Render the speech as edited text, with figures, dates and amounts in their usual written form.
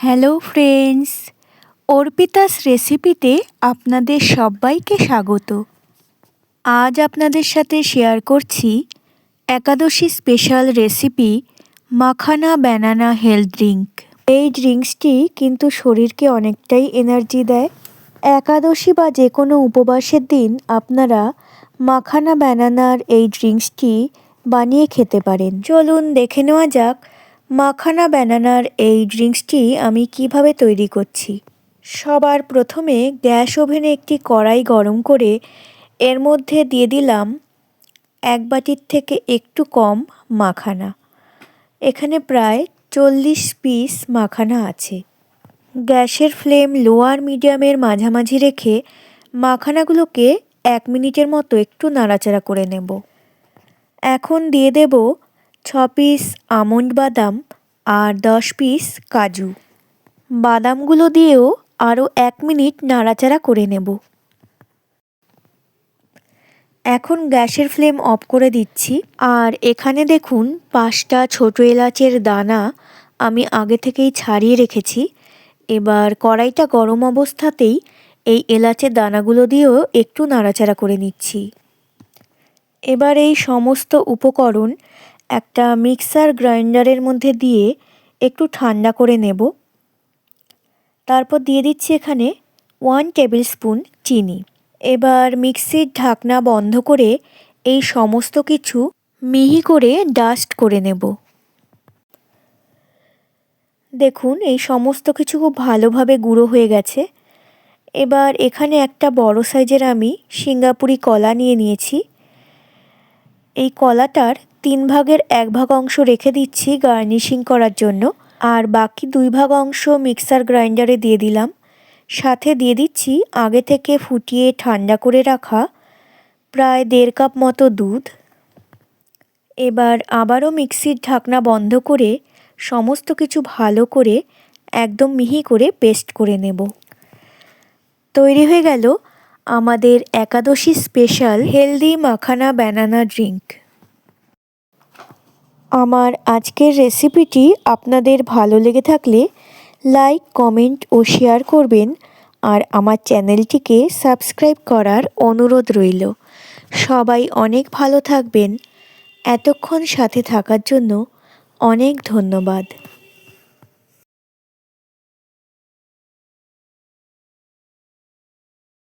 Hello friends, Arpita's রেসিপিতে আপনাদের সবাইকে স্বাগত। আজ আপনাদের সাথে শেয়ার করছি Ekadashi special recipe makhana banana health drink. এই ড্রিঙ্কসটি কিন্তু শরীরকে অনেকটাই এনার্জি দেয়। একাদশী বা যে কোনো উপবাসের দিন আপনারা মাখানা ব্যানানার এই ড্রিঙ্কসটি বানিয়ে খেতে পারেন। চলুন দেখে নেওয়া যাক মাখানা ব্যানানার এই ড্রিঙ্কসটি আমি কিভাবে তৈরি করছি। সবার প্রথমে গ্যাস ওভেনে একটি কড়াই গরম করে এর মধ্যে দিয়ে দিলাম 1 বাটির থেকে একটু কম মাখানা। এখানে প্রায় 40 পিস মাখানা আছে। গ্যাসের ফ্লেম লো আর মিডিয়ামের মাঝামাঝি রেখে মাখানাগুলোকে 1 মিনিটের মতো একটু নাড়াচাড়া করে নেব। এখন দিয়ে দেব 6 পিস আমন্ড বাদাম আর 10 পিস কাজু। বাদামগুলো দিয়েও আরও 1 মিনিট নাড়াচাড়া করে নেব। এখন গ্যাসের ফ্লেম অফ করে দিচ্ছি। আর এখানে দেখুন 5টা ছোটো এলাচের দানা আমি আগে থেকেই ছাড়িয়ে রেখেছি। এবার কড়াইটা গরম অবস্থাতেই এই এলাচের দানাগুলো দিয়েও একটু নাড়াচাড়া করে নিচ্ছি। এবার এই সমস্ত উপকরণ একটা মিক্সার গ্রাইন্ডারের মধ্যে দিয়ে একটু ঠান্ডা করে নেব। তারপর দিয়ে দিচ্ছি এখানে 1 টেবিল স্পুন চিনি। এবার মিক্সির ঢাকনা বন্ধ করে এই সমস্ত কিছু মিহি করে ডাস্ট করে নেব। দেখুন এই সমস্ত কিছু খুব ভালোভাবে গুঁড়ো হয়ে গেছে। এবার এখানে একটা বড় সাইজের আমি সিঙ্গাপুরি কলা নিয়ে নিয়েছি। এই কলাটার 3 ভাগের 1 ভাগ অংশ রেখে দিচ্ছি গার্নিশিং করার জন্য, আর বাকি 2 ভাগ অংশ মিক্সার গ্রাইন্ডারে দিয়ে দিলাম। সাথে দিয়ে দিচ্ছি আগে থেকে ফুটিয়ে ঠান্ডা করে রাখা প্রায় 1.5 কাপ মতো দুধ। এবার আবারও মিক্সির ঢাকনা বন্ধ করে সমস্ত কিছু ভালো করে একদম মিহি করে পেস্ট করে নেব। তৈরি হয়ে গেল আমাদের Ekadashi special healthy makhana banana drink. আমার আজকের রেসিপিটি আপনাদের ভালো লেগে থাকলে লাইক, কমেন্ট ও শেয়ার করবেন, আর আমার চ্যানেলটিকে সাবস্ক্রাইব করার অনুরোধ রইল। সবাই অনেক ভালো থাকবেন। এতক্ষণ সাথে থাকার জন্য অনেক ধন্যবাদ।